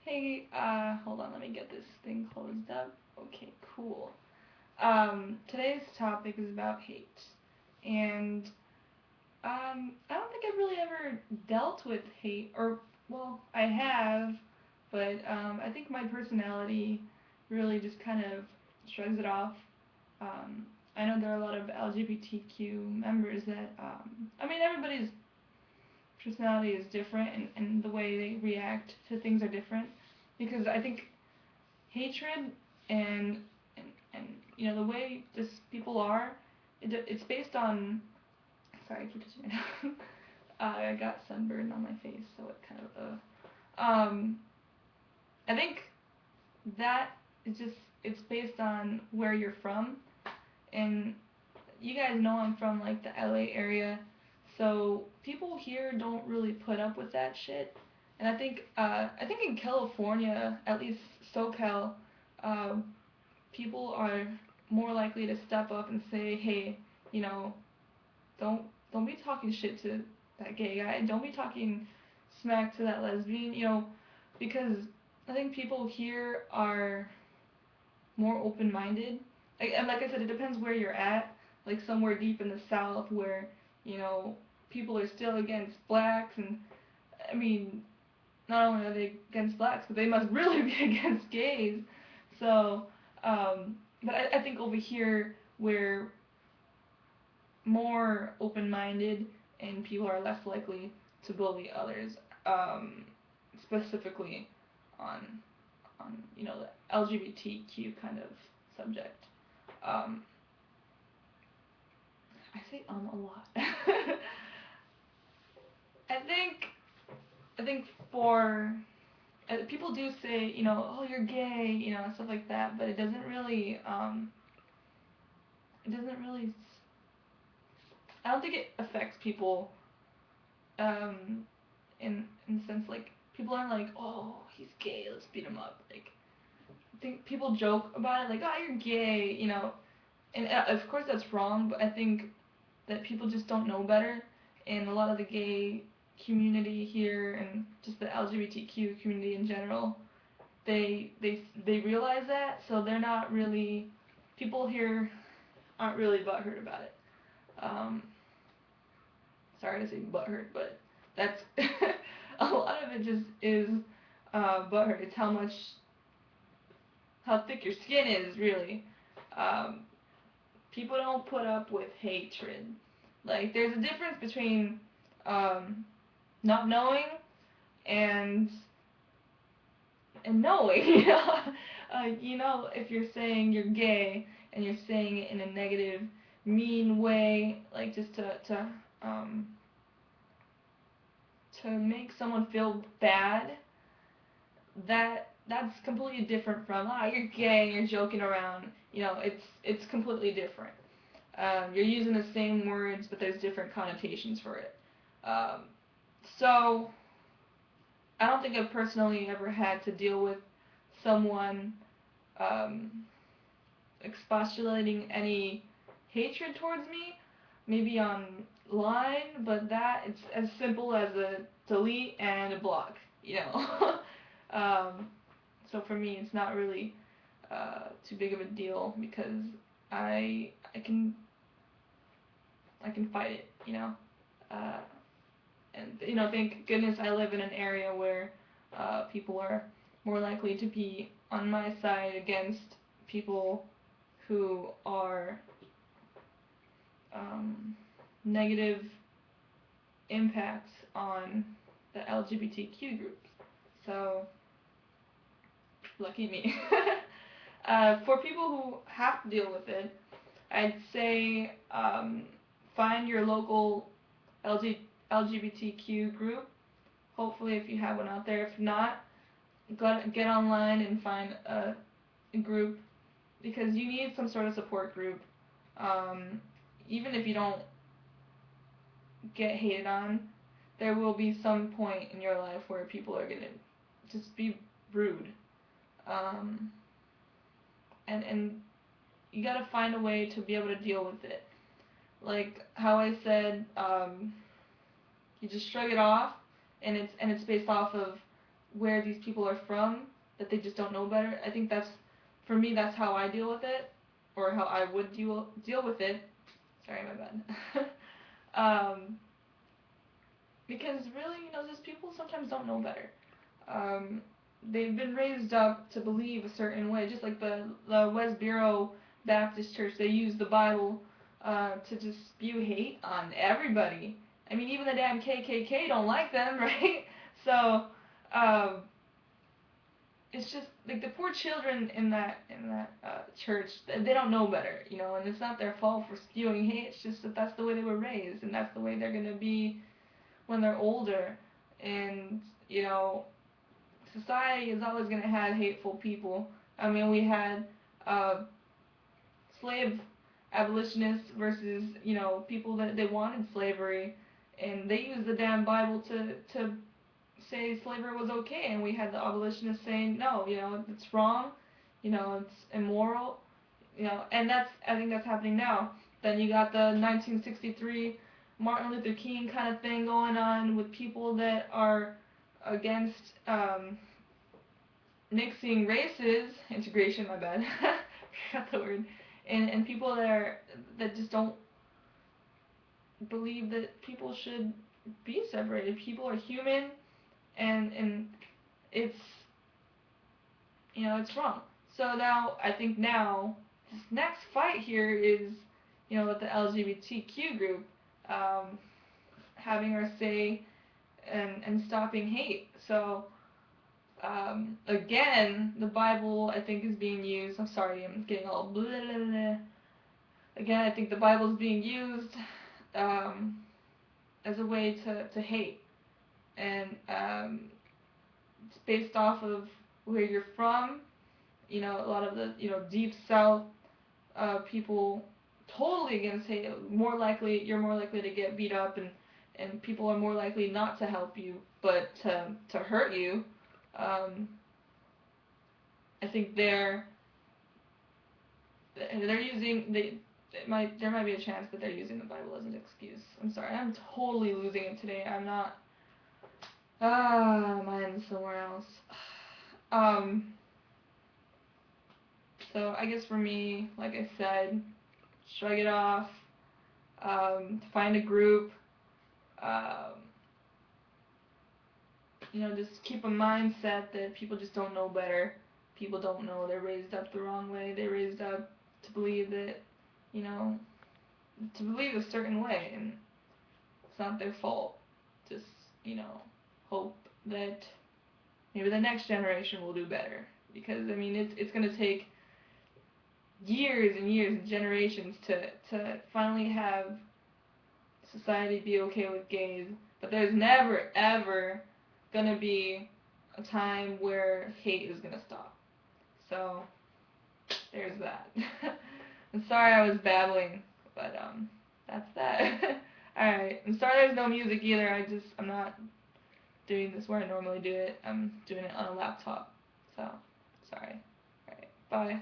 Hey, hold on, let me get this thing closed up. Okay, cool. Today's topic is about hate. And, I don't think I've really ever dealt with hate, or, well, I have, but, I think my personality really just kind of shrugs it off. Um, I know there are a lot of LGBTQ members that, I mean, everybody's personality is different and the way they react to things are different because I think hatred and and the way just people are it's based on sorry I keep touching my nose. I got sunburn on my face so it kind of I think that is just it's based on where you're from and you guys know I'm from like the LA area, so people here don't really put up with that shit. And I think in California, at least SoCal, um, people are more likely to step up and say, hey, you know, don't don't be talking shit to that gay guy. Don't be talking smack to that lesbian. Because I think people here are more open-minded. And like I said, it depends where you're at. Like somewhere deep in the South, where people are still against blacks, and I mean, not only are they against blacks, but they must really be against gays. So, but I think over here we're more open-minded, and people are less likely to bully others, um, specifically on the LGBTQ kind of subject. Um, I say a lot. I think I think for people do say oh you're gay stuff like that, but it doesn't really I don't think it affects people um in the sense like people aren't like oh he's gay let's beat him up like I think people joke about it like oh you're gay and of course that's wrong, but I think that people just don't know better, and a lot of the gay community here and just the LGBTQ community in general, they realize that, so they're not really people here aren't really butthurt about it. Um, Sorry to say butthurt, but that's a lot of it just is butthurt. It's how thick your skin is really. Um, People don't put up with hatred. Like there's a difference between um, not knowing and knowing. If you're saying you're gay and you're saying it in a negative, mean way, like just um, to make someone feel bad, that's completely different from you're gay and you're joking around. It's completely different. You're using the same words, but there's different connotations for it. Um, so I don't think I've personally ever had to deal with someone um, expostulating any hatred towards me, maybe online, but that it's as simple as a delete and a block. um, so for me, it's not really too big of a deal because I can fight it. Uh, and thank goodness I live in an area where people are more likely to be on my side against people who are um, negative impacts on the LGBTQ groups. So lucky me. For people who have to deal with it, I'd say find your local LGBTQ group. Hopefully, if you have one out there. If not, get online and find a group because you need some sort of support group. Um, Even if you don't get hated on, there will be some point in your life where people are gonna just be rude. Um, and you gotta find a way to be able to deal with it. Like how I said, you just shrug it off, and it's based off of where these people are from, that they just don't know better. I think that's, for me, that's how I deal with it, or how I would deal with it. Sorry, my bad. um, because really, just people sometimes don't know better. Um, they've been raised up to believe a certain way, just like the West Bureau Baptist Church. They use the Bible to just spew hate on everybody. I mean, even the damn KKK don't like them, right? So, um, it's just like the poor children in that church. They don't know better, and it's not their fault for spewing hate. It's just that that's the way they were raised, and that's the way they're gonna be when they're older. And society is always gonna have hateful people. I mean, we had uh, slave abolitionists versus people that they wanted slavery, and they used the damn Bible to say slavery was okay, and we had the abolitionists saying no, it's wrong, it's immoral, and I think that's happening now. Then you got the 1963 Martin Luther King kind of thing going on with people that are against mixing races, integration, my bad, forgot the word, and people that just don't believe that people should be separated. People are human, and it's it's wrong. So now I think this next fight here is with the LGBTQ group, um, having our say and stopping hate. So again, the Bible I think is being used. I'm sorry, I'm getting all blah, blah, blah. Again, I think the Bible is being used um, as a way to hate, and it's based off of where you're from. A lot of the deep South people totally against hate. You're more likely to get beat up, and people are more likely not to help you, but to hurt you. Um, I think they're using there might be a chance that they're using the Bible as an excuse. I'm sorry, I'm totally losing it today. I'm not. Mine's somewhere else. Um, so I guess for me, like I said, shrug it off. Find a group. Um, just keep a mindset that people just don't know better. People don't know. They're raised up the wrong way. They're raised up to believe that, you know, to believe a certain way, and it's not their fault. Just, hope that maybe the next generation will do better. Because, I mean, it's going to take years and years and generations to finally have society be okay with gays. But there's never, ever going to be a time where hate is going to stop. So, there's that. I'm sorry I was babbling, but that's that. Alright, I'm sorry there's no music either. I'm not doing this where I normally do it. I'm doing it on a laptop. So, sorry. Alright, bye.